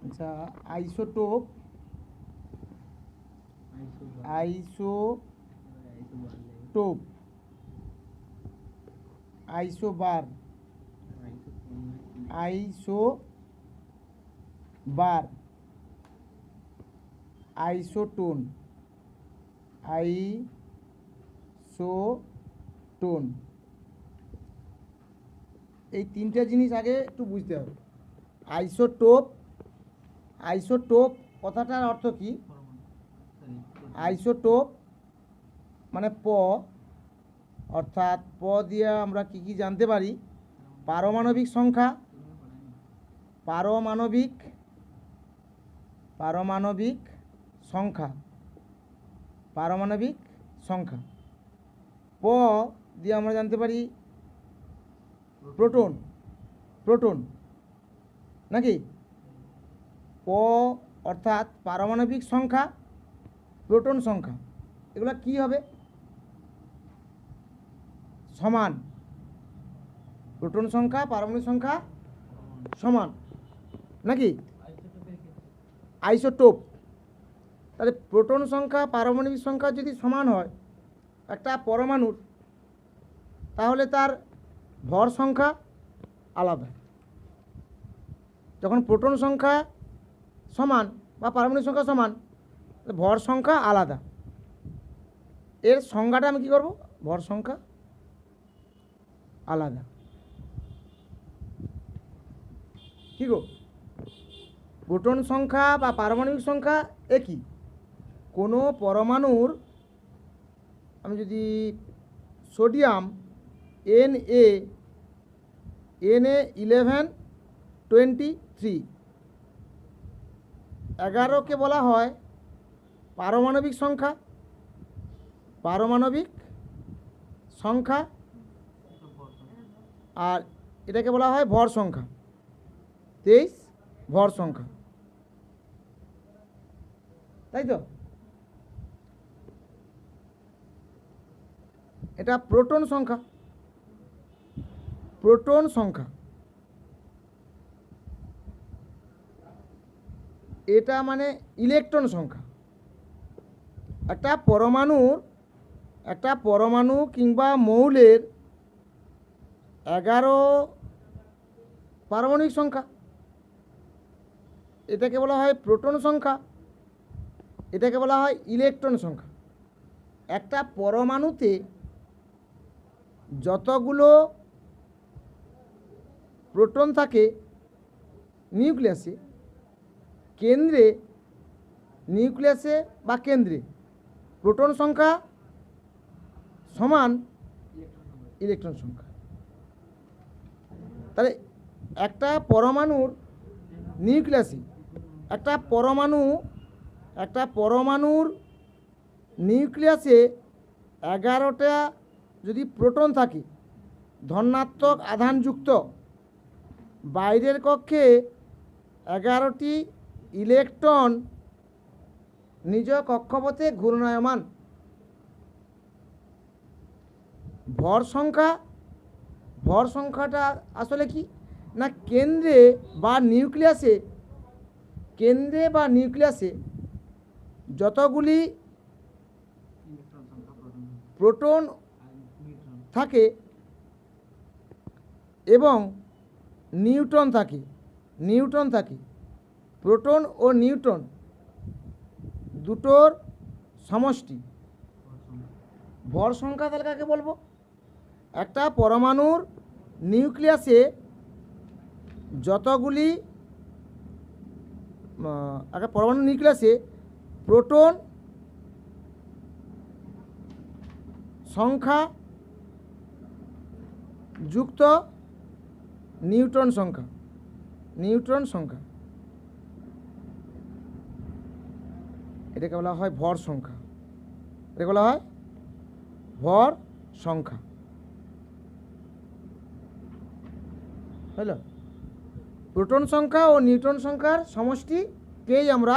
আচ্ছা, isotope, isotope, isobar, isobar, isotone, isotone, এই তিনটা জিনিস আগে একটু বুঝতে হবে। আইসোটোপ, আইসোটোপ কথাটার অর্থ কি? আইসোটোপ মানে প, অর্থাৎ প দিয়ে আমরা কি কি জানতে পারি? পারমাণবিক সংখ্যা, পারমাণবিক পারমাণবিক সংখ্যা, পারমাণবিক সংখ্যা। প দিয়ে আমরা জানতে পারি প্রোটন, প্রোটন নাকি? প অর্থাৎ পারমাণবিক সংখ্যা, প্রোটন সংখ্যা, এগুলো কি হবে? সমান। প্রোটন সংখ্যা পারমাণবিক সংখ্যা সমান নাকি? আইসোটোপ। তাহলে প্রোটন সংখ্যা পারমাণবিক সংখ্যা যদি সমান হয় একটা পরমাণুর, তাহলে তার ভর সংখ্যা আলাদা। যখন প্রোটন সংখ্যা সমান বা পারমাণবিক সংখ্যা সমান, ভর সংখ্যা আলাদা। এর সংজ্ঞাটা আমি কী করব? ভর সংখ্যা আলাদা। কি গো? প্রোটন সংখ্যা বা পারমাণবিক সংখ্যা একই। কোনো পরমাণুর, আমি যদি সোডিয়াম Na1123, 11কে বলা হয় পারমাণবিক সংখ্যা, পারমাণবিক সংখ্যা, আর এটাকে বলা হয় ভর সংখ্যা, 23 ভর সংখ্যা, তাই তো? এটা প্রোটন সংখ্যা, প্রোটন সংখ্যা। এটা মানে ইলেকট্রন সংখ্যা। একটা পরমাণু কিংবা মৌলের 11 পারমাণবিক সংখ্যা, এটাকে বলা হয় প্রোটন সংখ্যা, এটাকে বলা হয় ইলেকট্রন সংখ্যা। একটা পরমাণুতে যতগুলো প্রোটন থাকে নিউক্লিয়াসে, কেন্দ্রে, নিউক্লিয়াসে বা কেন্দ্রে প্রোটন সংখ্যা সমান ইলেকট্রন সংখ্যা। তাহলে একটা পরমাণুর নিউক্লিয়াসে, একটা পরমাণুর নিউক্লিয়াসে 11টা যদি প্রোটন থাকে ধনাত্মক আধানযুক্ত, বাইরের কক্ষে 11টি ইলেকট্রন নিজ কক্ষপথে ঘূর্ণায়মান। ভর সংখ্যাটা আসলে কি না, কেন্দ্রে বা নিউক্লিয়াসে যতগুলি প্রোটন থাকে এবং নিউট্রন থাকে, প্রোটন ও নিউট্রন দুটোর সমষ্টি ভর সংখ্যা। তাহলে কাকে বলবো? একটা পরমাণুর নিউক্লিয়াসে যতগুলি, একটা পরমাণু নিউক্লিয়াসে প্রোটন সংখ্যা যুক্ত নিউট্রন সংখ্যা, এটাকে বলা হয় ভর সংখ্যা। এটাকে বলা হয় ভর সংখ্যা। হলো প্রোটন সংখ্যা ও নিউট্রন সংখ্যার সমষ্টিকেই আমরা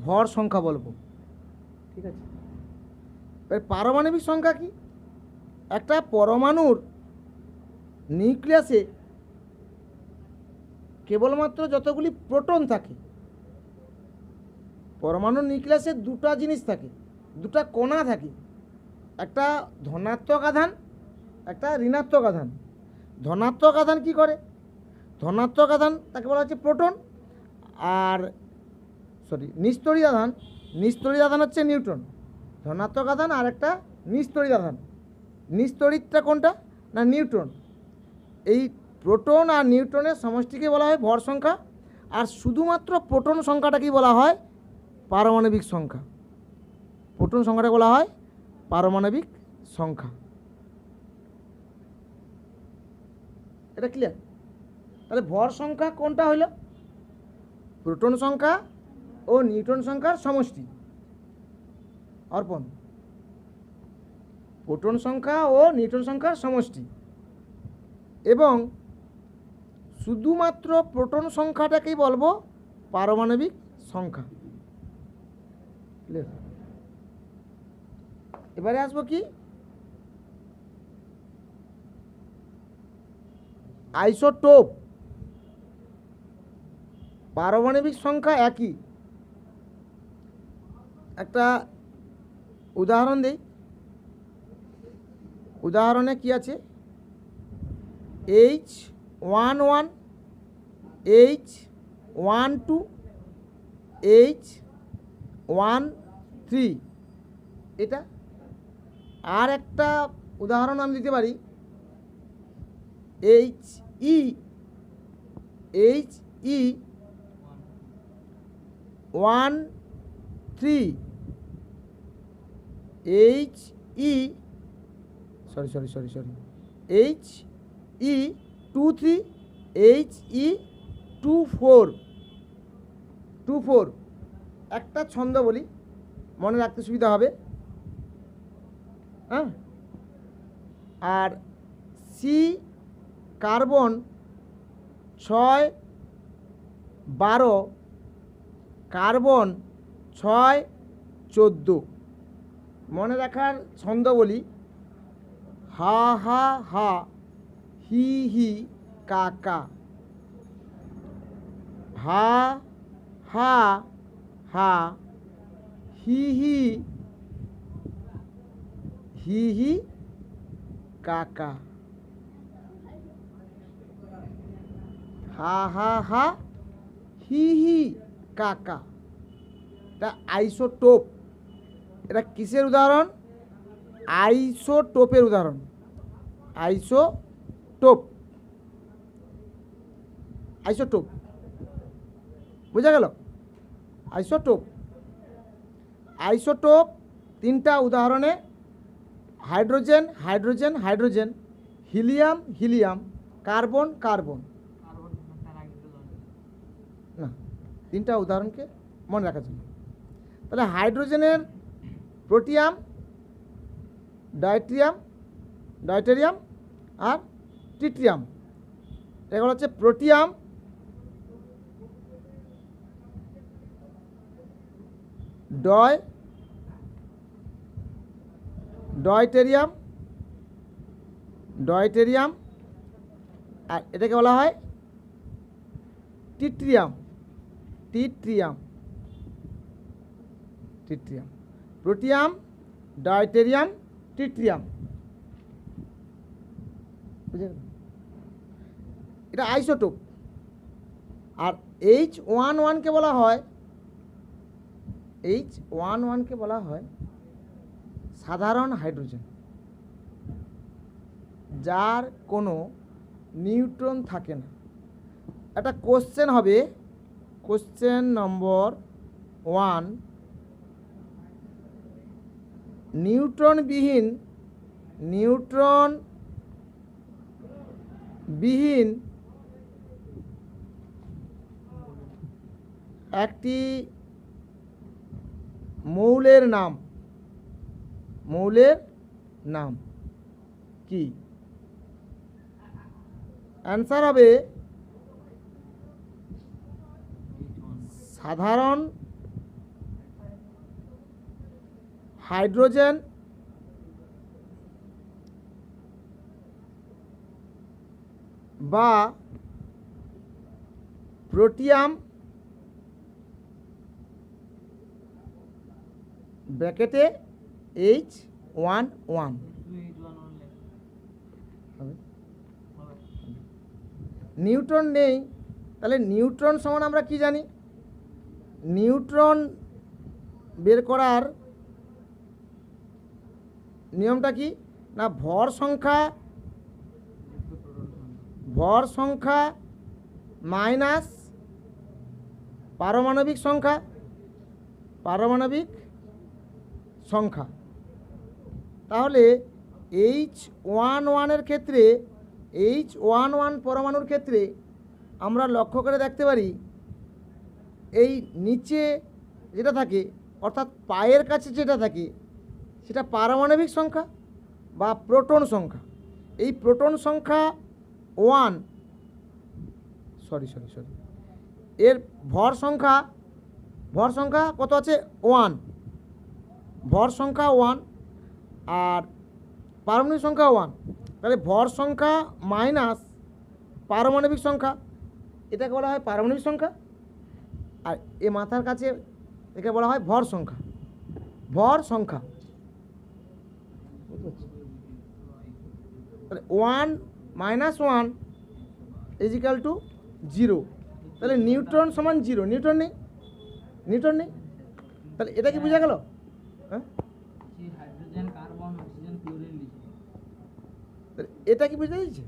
ভর সংখ্যা বলবো। ঠিক আছে? পারমাণবিক সংখ্যা কি? একটা পরমাণুর নিউক্লিয়াসে কেবলমাত্র যতগুলি প্রোটন থাকে, পরমাণু নিউক্লিয়াসে দুটা জিনিস থাকে, দুটা কণা থাকে, একটা ধনাত্মক আধান, একটা ঋণাত্মক আধান। ধনাত্মক আধান কি করে? ধনাত্মক আধান তাকে বলা হচ্ছে প্রোটন, আর নিস্তড়িত আধান, নিস্তড়িত আধান হচ্ছে নিউট্রন। ধনাত্মক আধান আর একটা নিস্তড়িত আধান। নিস্তড়িতটা কোনটা? না নিউট্রন। এই প্রোটন আর নিউট্রনের সমষ্টিকে বলা হয় ভর সংখ্যা, আর শুধুমাত্র প্রোটন সংখ্যাটাকেই বলা হয় পারমাণবিক সংখ্যা। প্রোটন সংখ্যাটা বলা হয় পারমাণবিক সংখ্যা। এটা ক্লিয়ার? তাহলে ভর সংখ্যা কোনটা হইল? প্রোটন সংখ্যা ও নিউট্রন সংখ্যার সমষ্টি। অর্পণ, প্রোটন সংখ্যা ও নিউট্রন সংখ্যার সমষ্টি, এবং শুধুমাত্র প্রোটন সংখ্যাটাকেই বলবো পারমাণবিক সংখ্যা। ক্লিয়ার? এবারে আসবো কি আইসোটোপ। পারমাণবিক সংখ্যা একই। একটা উদাহরণ দেই। উদাহরণে কি আছে? H11, H12, H13, এটা। আর একটা উদাহরণ আমি দিতে পারি, HE13, HE23, HE24। একটা ছন্দ বলি, মনে রাখতে সুবিধা হবে। হ্যাঁ, আর সি কার্বন 6-12, কার্বন 6-14। মনে রাখার ছন্দ বলি, হা হা হা, হি হি কা কা। হা হা হা, হি হি, হি হি কা কা। হা হা হা, হি হি কা কা। এটা আইসোটোপ। এটা কিসের উদাহরণ? আইসোটোপের উদাহরণ। আইসোটোপ, আইসোটোপ, বোঝা গেল? আইসোটোপ। আইসোটোপ তিনটা উদাহরণে hydrogen, hydrogen, hydrogen, helium, helium, carbon, carbon. না, তিনটা উদাহরণকে মনে রাখার জন্য। তাহলে হাইড্রোজেনের প্রোটিয়াম, ডাইট্রিয়াম, ডাইটেরিয়াম আর ট্রিটিয়াম। এগুলো হচ্ছে প্রোটিয়াম, ডয়টেরিয়াম, ডয়টেরিয়াম, আর এটাকে বলা হয় tritium, tritium, tritium. Protium, deuterium, tritium. বুঝলেন? এটা আইসোটোপ। আর H11কে বলা হয়, H11কে বলা হয় সাধারণ হাইড্রোজেন, যার কোনো নিউট্রন থাকে না। একটা কোশ্চেন হবে, কোশ্চেন নম্বর 1, নিউট্রন বিহীন একটি মৌলের নাম, মৌলের নাম কি? অ্যান্সার হবে সাধারণ হাইড্রোজেন বা প্রোটিয়াম ব্র্যাকেটে H11 নিউট্রন নেই, তাহলে নিউট্রন সমান আমরা কি জানি? নিউট্রন বের করার নিয়মটা কি না, ভর সংখ্যা মাইনাস পারমাণবিক সংখ্যা। তাহলে H11 এর ক্ষেত্রে, H11 পরমাণুর ক্ষেত্রে আমরা লক্ষ্য করে দেখতে পারি এই নিচে যেটা থাকে অর্থাৎ পায়ের কাছে যেটা থাকে সেটা পারমাণবিক সংখ্যা বা প্রোটন সংখ্যা। এই প্রোটন সংখ্যা 1, সরি এর ভর সংখ্যা কত আছে? 1, ভর সংখ্যা 1 আর পারমাণবিক সংখ্যা 1। তাহলে ভর সংখ্যা মাইনাস পারমাণবিক সংখ্যা, এটাকে বলা হয় পারমাণবিক সংখ্যা। আর এ মাথার কাছে একে বলা হয় ভর সংখ্যা। তাহলে 1 - 1 = 0। তাহলে নিউট্রন সমান 0, নিউট্রন নেই। তাহলে এটা কি বোঝা গেল? হ্যাঁ, হাইড্রোজেন, কার্বন, অক্সিজেন, ক্লোরিন লিখে, তাহলে এটা কি বুঝতে পেরেছি?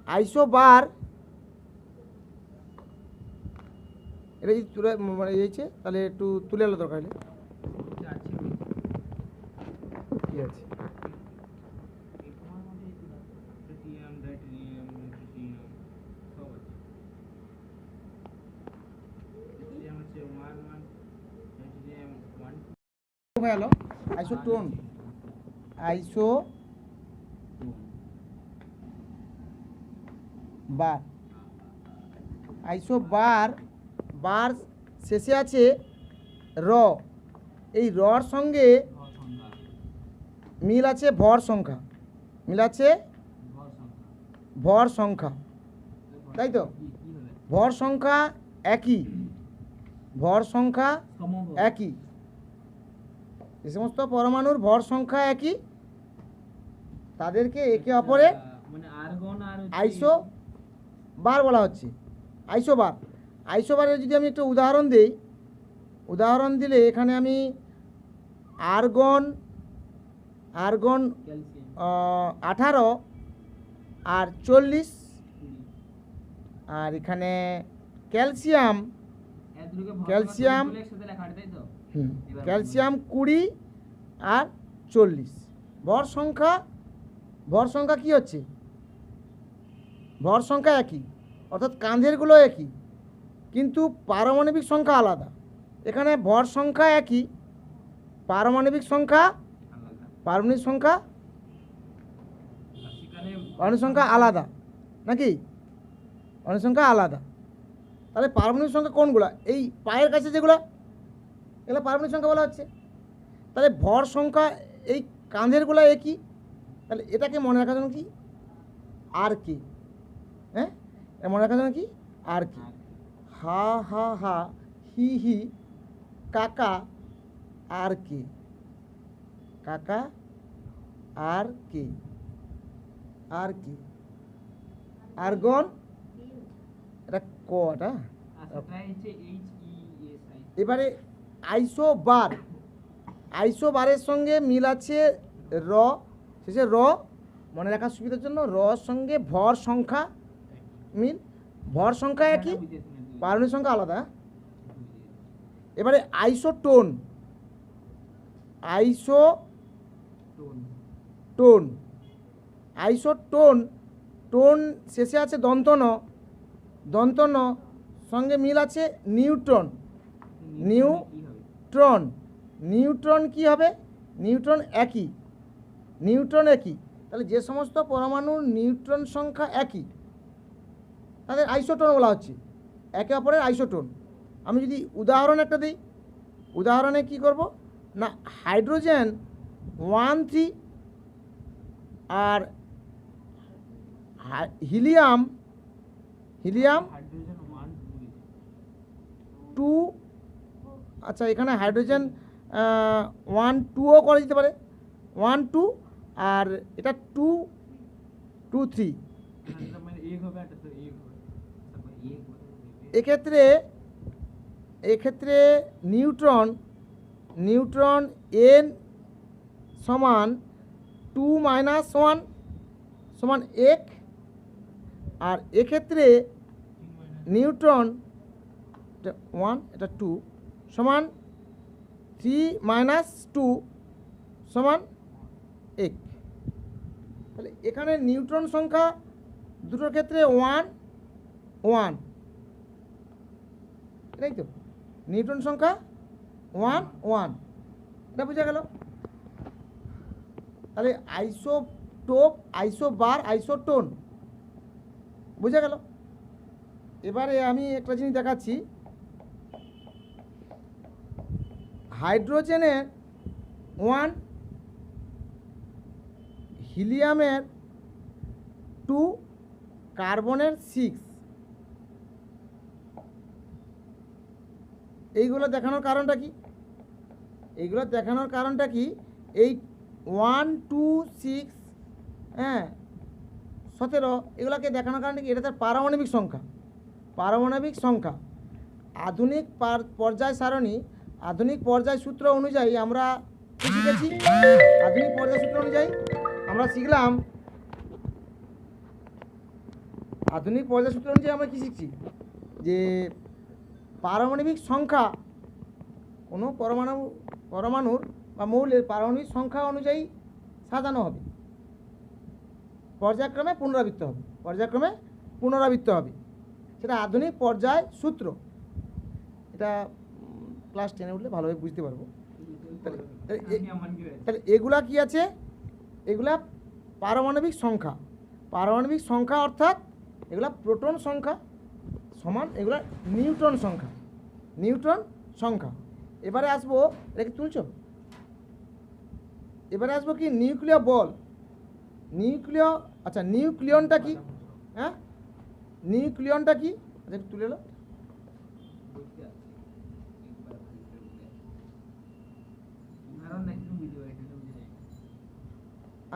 আইসোবার এটা যদি তুলে মানে এইছে তাহলে একটু তুলে আলো দরকার হলে কি আছে? ট্রিটিয়াম, ডাইটেরিয়াম, ট্রিটিয়াম সব আছে। ট্রিটিয়াম হচ্ছে 1, ডাইটেরিয়াম 1 হয়ে গেল আইসোটোন। বার শেষে আছে র। এই রর সঙ্গে মিল আছে ভর সংখ্যা, তাই তো? ভর সংখ্যা একই, যে সমস্ত পরমাণুর ভর সংখ্যা একই তাদেরকে একে অপরে মানে আর্গন আর আইসোবার বলা হচ্ছে। আইসোবারের যদি আমি একটা উদাহরণ দিলে এখানে আমি আর্গন 18 আর 40, আর এখানে ক্যালসিয়াম 20 আর 40। ভর সংখ্যা কি হচ্ছে? ভর সংখ্যা একই, অর্থাৎ কাঁধেরগুলো একই, কিন্তু পারমাণবিক সংখ্যা আলাদা। এখানে ভর সংখ্যা একই, পারমাণবিক সংখ্যা আলাদা, নাকি? পারমাণবিক সংখ্যা আলাদা। তাহলে পারমাণবিক সংখ্যা কোনগুলো? এই পায়ের কাছে যেগুলো, এগুলো পারমাণবিক সংখ্যা বলা হচ্ছে। তাহলে ভর সংখ্যা এই কাঁধেরগুলো একই, তাহলে এটাকে মনে রাখার জন্য কি আর কি? হ্যাঁ, মনে রাখার জন্য কি আর কি? হা হা হা, হি হি, কাকা আর কে, আর্গন, এটা কটা? এবারে আইসোবারের সঙ্গে মিল আছে র, শেষে র, মনে রাখার সুবিধার জন্য রর সঙ্গে ভর সংখ্যা মিল, ভর সংখ্যা একই, পারমাণবিক সংখ্যা আলাদা। এবারে আইসোটোন টোন শেষে আছে দন্তন সঙ্গে মিল আছে নিউট্রন। নিউট্রন কি হবে? নিউট্রন একই। তাহলে যে সমস্ত পরমাণুর নিউট্রন সংখ্যা একই তাদের আইসোটোন বলা হচ্ছে, একে অপরের আইসোটোন। আমি যদি উদাহরণ একটা দিই, উদাহরণে কি করব না, হাইড্রোজেন 1 3 আর হিলিয়াম হাইড্রোজেন 2, আচ্ছা এখানে হাইড্রোজেন 1 2ও করা যেতে পারে, 1 2 আর এটা 2 2 3। মানে এক হবে একটা তো এক হবে, তারপর এক হবে। এক্ষেত্রে নিউট্রন n সমান 2 - 1 সমান 1, আর এক্ষেত্রে নিউট্রন 1 এটা 2 সমান 3 - 2 সমান 1। তাহলে এখানে নিউট্রন সংখ্যা দুটোর ক্ষেত্রে 1 1, তাই তো, নিউট্রন সংখ্যা 1 1, এটা বোঝা গেল। তাহলে আইসোটোপ, আইসোবার, আইসোটোন বোঝা গেল। এবারে আমি একটা জিনিস দেখাচ্ছি, হাইড্রোজেনের 1, হিলিয়ামের 2, কার্বনের 6। এইগুলো দেখানোর কারণটা কি? এইগুলো দেখানোর কারণটা কি, এই 1 2 6 হ্যাঁ 17 এগুলোকে দেখানোর কারণটা কি, এটা তার পারমাণবিক সংখ্যা। পারমাণবিক সংখ্যা আধুনিক পর্যায় সারণী, আধুনিক পর্যায় সূত্র অনুযায়ী আমরা কি শিখেছি? আধুনিক পর্যায় সূত্র অনুযায়ী আমরা শিখলাম, আধুনিক পর্যায় সূত্র অনুযায়ী আমরা কি শিখছি, যে পারমাণবিক সংখ্যা কোনো পরমাণুর বা মৌলের পারমাণবিক সংখ্যা অনুযায়ী সাজানো হবে, পর্যায়ক্রমে পুনরাবৃত্ত হবে, সেটা আধুনিক পর্যায় সূত্র। এটা ক্লাস 10-এ উঠলে ভালোভাবে বুঝতে পারবো। তাহলে এগুলা কি আছে, এগুলা পারমাণবিক সংখ্যা। পারমাণবিক সংখ্যা অর্থাৎ এগুলা প্রোটন সংখ্যা সমান এগুলা নিউট্রন সংখ্যা। এবারে আসবো, এটা কি তুলছো? এবারে আসবো কি, নিউক্লিয় বল। আচ্ছা নিউক্লিয়নটা কি? হ্যাঁ নিউক্লিয়নটা কি, আচ্ছা একটু তুলে এলো।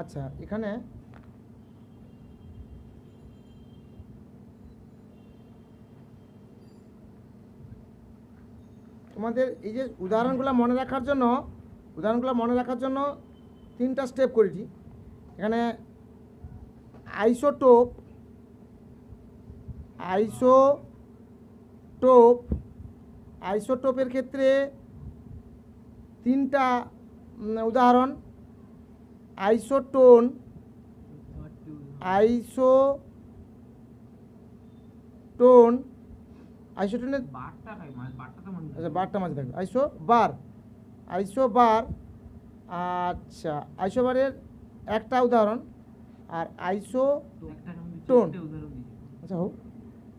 আচ্ছা এখানে তোমাদের এই যে উদাহরণগুলো মনে রাখার জন্য 3টা স্টেপ করেছি। এখানে আইসোটোপের ক্ষেত্রে 3টা উদাহরণ, আইসোটোনের আচ্ছা বারটা মাঝে থাকবে, আইসোবার। আচ্ছা আইসোবারের একটা উদাহরণ, আর আইসোটোন। আচ্ছা হোক,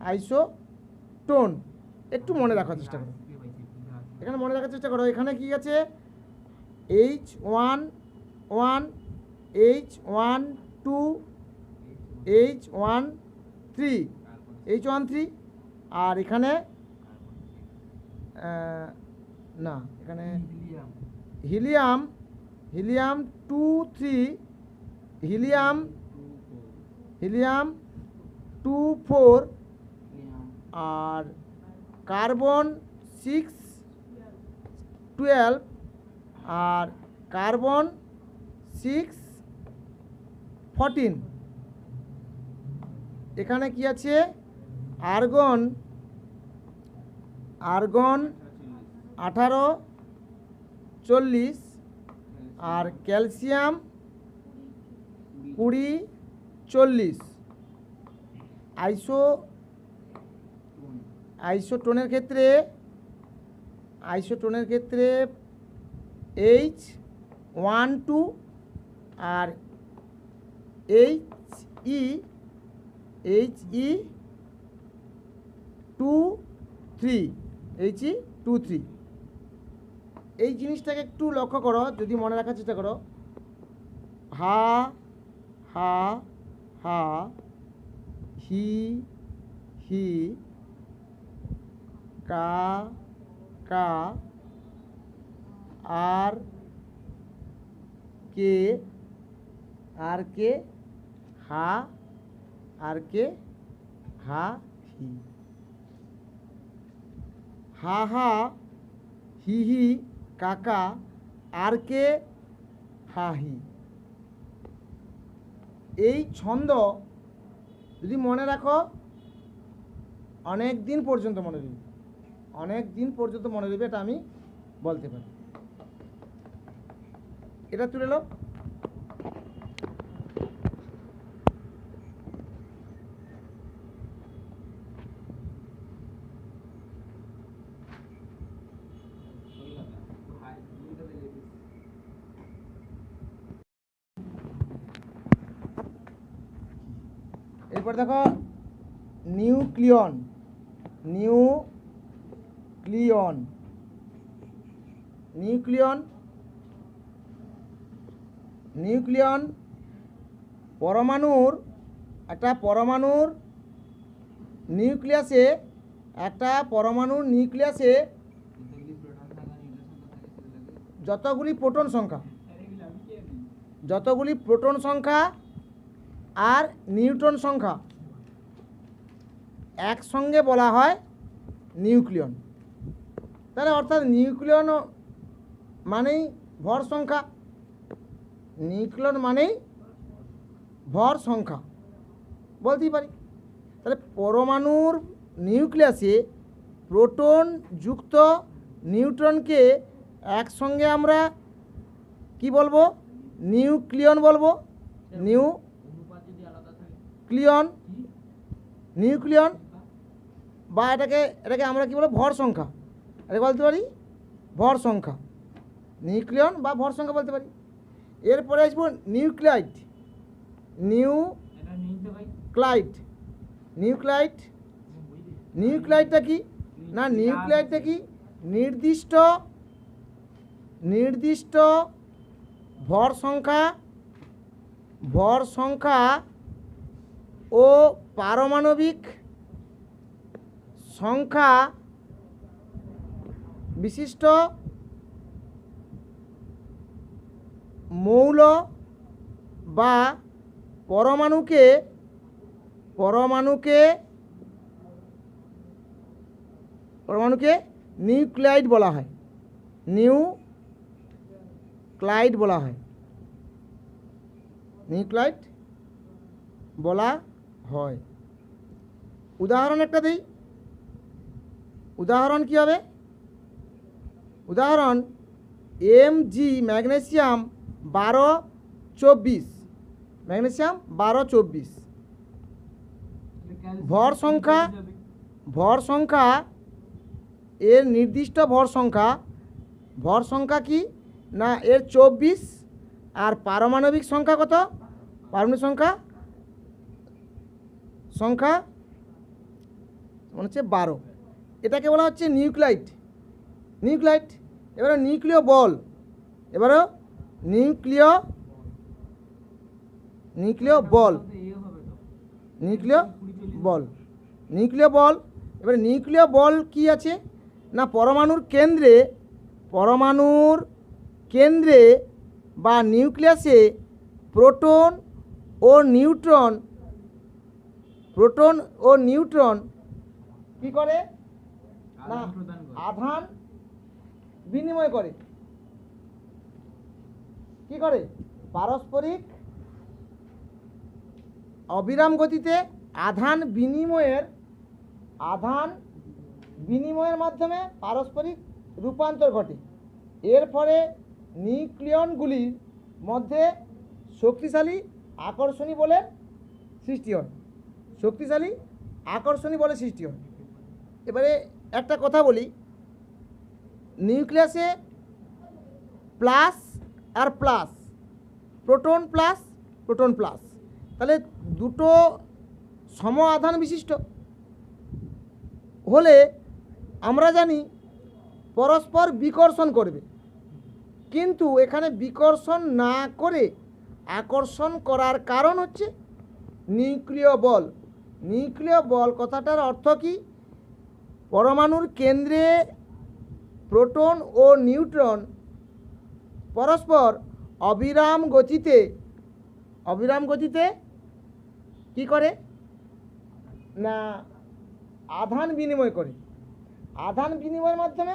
আইসোটোন একটু মনে রাখার চেষ্টা করো, এখানে মনে রাখার চেষ্টা করো। এখানে কি আছে, H1 1, H1 2, H1 3, আর এখানে না, এখানে হিলিয়াম 2 3, হিলিয়াম 2 4, আর কার্বন 6 12, আর কার্বন 6 14। এখানে কি আছে, আর্গন 18 40, আর ক্যালসিয়াম 20 40। আইসোটোনের ক্ষেত্রে H1 2 আর HE 2 3। He2 3। এই জিনিসটাকে একটু লক্ষ্য করো, যদি মনে রাখার চেষ্টা করো। হা হা হা, হি হি, কা কা, আর কে হা, আর কে হা হি। হা হা, হি হি, কাকা, আর কে হা হি। এই ছন্দ যদি মনে রাখো অনেক দিন পর্যন্ত মনে রইবে, অনেক দিন পর্যন্ত মনে রইবে, এটা আমি বলতে পারি। এটা তুলে লো। এরপর দেখো নিউক্লিয়ন। নিউক্লিয়ন নিউক্লিয়ন নিউক্লিয়ন পরমাণুর নিউক্লিয়াসে, একটা পরমাণুর নিউক্লিয়াসে যতগুলি প্রোটন সংখ্যা আর নিউট্রন সংখ্যা একসঙ্গে বলা হয় নিউক্লিয়ন। তাহলে অর্থাৎ নিউক্লিয়ন মানেই ভর সংখ্যা, নিউক্লিয়ন মানেই ভর সংখ্যা বলতেই পারি। তাহলে পরমাণুর নিউক্লিয়াসে প্রোটন যুক্ত নিউট্রনকে একসঙ্গে আমরা কি বলবো? নিউক্লিয়ন বলবো। নিউক্লিয়ন বা এটাকে আমরা কি বলবো? ভর সংখ্যা। এটাকে বলতে পারি ভর সংখ্যা। নিউক্লিয়ন বা ভর সংখ্যা বলতে পারি। এরপরে আসবো নিউক্লাইড। নিউক্লাইডটা কি না, নিউক্লাইডটা কি নির্দিষ্ট ভর সংখ্যা ও পারমাণবিক সংখ্যা বিশিষ্ট মৌল বা পরমাণুকে নিউক্লাইড বলা হয়। নিউক্লাইড বলা হয়। উদাহরণ একটা দিই। উদাহরণ কি হবে? উদাহরণ Mg ম্যাগনেসিয়াম 1224, ম্যাগনেসিয়াম 1224। ভর সংখ্যা এর নির্দিষ্ট ভর সংখ্যা কি না এর 24, আর পারমাণবিক সংখ্যা কত? পারমাণবিক সংখ্যা মনে হচ্ছে 12। এটাকে বলা হচ্ছে নিউক্লাইড। এবারে নিউক্লিয় বল। এবারে নিউক্লিয় বল কি আছে না পরমাণুর কেন্দ্রে বা নিউক্লিয়াসে প্রোটন ও নিউট্রন কি করে না আধান বিনিময় করে। কি করে? পারস্পরিক অবিরাম গতিতে আধান বিনিময়ের মাধ্যমে পারস্পরিক রূপান্তর ঘটে। এর ফলে নিউক্লিয়নগুলির মধ্যে শক্তিশালী আকর্ষণী বলের সৃষ্টি হয়। এবারে একটা কথা বলি, নিউক্লিয়াসে প্লাস আর প্লাস, প্রোটন প্লাস, তাহলে দুটো সম আধান বিশিষ্ট হলে আমরা জানি পরস্পর বিকর্ষণ করবে, কিন্তু এখানে বিকর্ষণ না করে আকর্ষণ করার কারণ হচ্ছে নিউক্লিয় বল। নিউক্লিয় বল কথাটার অর্থ কি? পরমাণুর কেন্দ্রে প্রোটন ও নিউট্রন পরস্পর অবিরাম গতিতে কি করে না আধান বিনিময় করে। আধান বিনিময়ের মাধ্যমে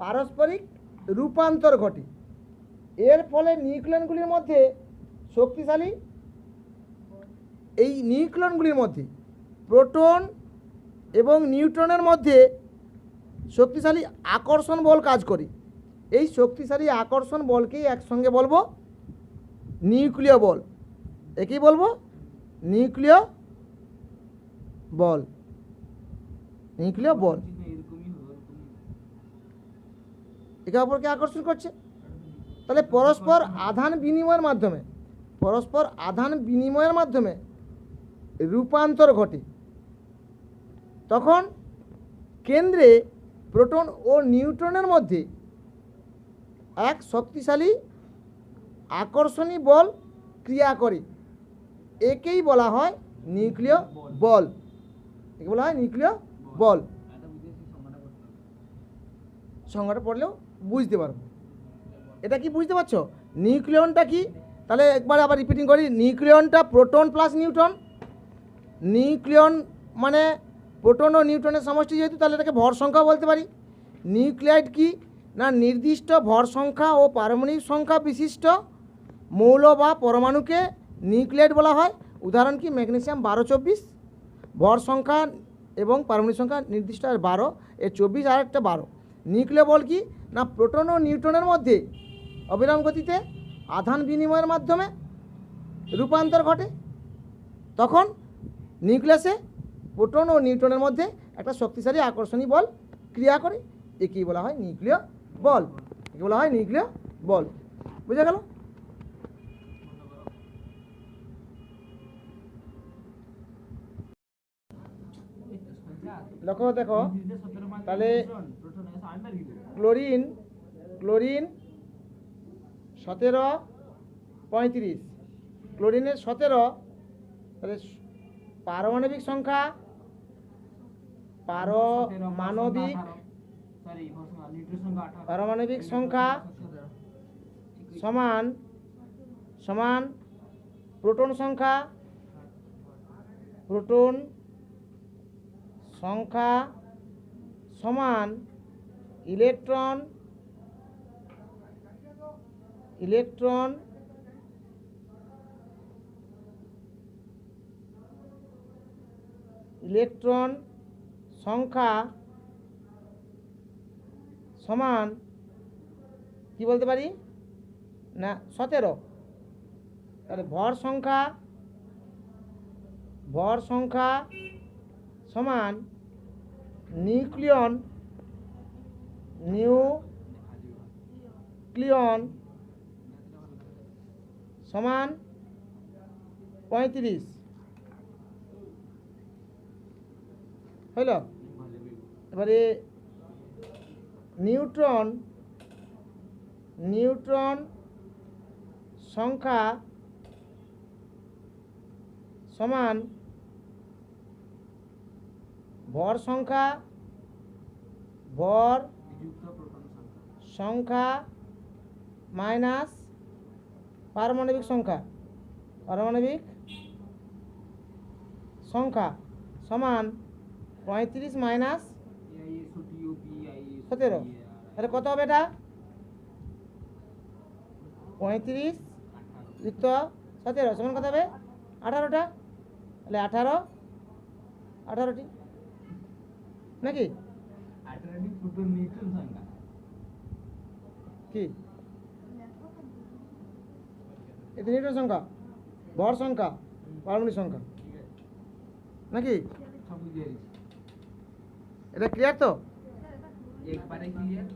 পারস্পরিক রূপান্তর ঘটে। এর ফলে নিউক্লিয়নগুলির মধ্যে শক্তিশালী, এই নিউক্লিয়নগুলির মধ্যে প্রোটন এবং নিউট্রনের মধ্যে শক্তিশালী আকর্ষণ বল কাজ করে। এই শক্তিশালী আকর্ষণ বলকেই একসঙ্গে বলবো নিউক্লিয় বল। একেই বলবো নিউক্লিয় বল। নিউক্লিয় বল একে অপরকে আকর্ষণ করছে। তাহলে পরস্পর আধান বিনিময়ের মাধ্যমে রূপান্তর ঘটে। তখন কেন্দ্রে প্রোটন ও নিউট্রনের মধ্যে এক শক্তিশালী আকর্ষণী বল ক্রিয়া করে। একেই বলা হয় নিউক্লিয় বল। একে বলা হয় নিউক্লিয় বল। সংজ্ঞাটা পড়লেও বুঝতে পারবো। এটা কি বুঝতে পারছো? নিউক্লিয়নটা কি? তাহলে একবার আবার রিপিটিং করি। নিউক্লিয়নটা প্রোটন প্লাস নিউট্রন। নিউক্লিয়ন মানে প্রোটন ও নিউট্রনের সমষ্টি, যেহেতু তাহলে এটাকে ভর সংখ্যা বলতে পারি। নিউক্লিয়াইড কি না নির্দিষ্ট ভর সংখ্যা ও পারমাণবিক সংখ্যা বিশিষ্ট মৌল বা পরমাণুকে নিউক্লিয়াইড বলা হয়। উদাহরণ কি? ম্যাগনেসিয়াম 12-24, ভর সংখ্যা এবং পারমাণবিক সংখ্যা নির্দিষ্ট আর 12, এর 24 আর একটা 12। নিউক্লিয় বল কি না প্রোটন ও নিউট্রনের মধ্যে অবিরাম গতিতে আধান বিনিময়ের মাধ্যমে রূপান্তর ঘটে। তখন নিউক্লিয়াসে প্রোটন ও নিউট্রনের মধ্যে একটা শক্তিশালী আকর্ষণী বল ক্রিয়া করে। একেই বলা হয় নিউক্লিয় বল। একে বলা হয় নিউক্লিয় বল। বুঝা গেল? লক্ষ্য দেখো তাহলে ক্লোরিন 17-35, ক্লোরিনের 17, তাহলে পারমাণবিক সংখ্যা পারমাণবিক সংখ্যা সমান প্রোটন সংখ্যা সমান ইলেকট্রন সংখ্যা সমান কি বলতে পারি না 17। তাহলে ভর সংখ্যা সমান নিউক্লিয়ন সমান 35 হইল। এবারে নিউট্রন সংখ্যা সমান ভর সংখ্যা মাইনাস পারমাণবিক সংখ্যা সমান 35 মাইনাস 17। তাহলে কত হবে এটা? 35 যুক্ত 17 সমান কত হবে? 18টা। তাহলে 18টি নাকি? কি এটা নিউট্রন সংখ্যা, ভর সংখ্যা, পারমাণবিক সংখ্যা নাকি? এটা ক্লিয়ার তো? একবারে ক্লিয়ার।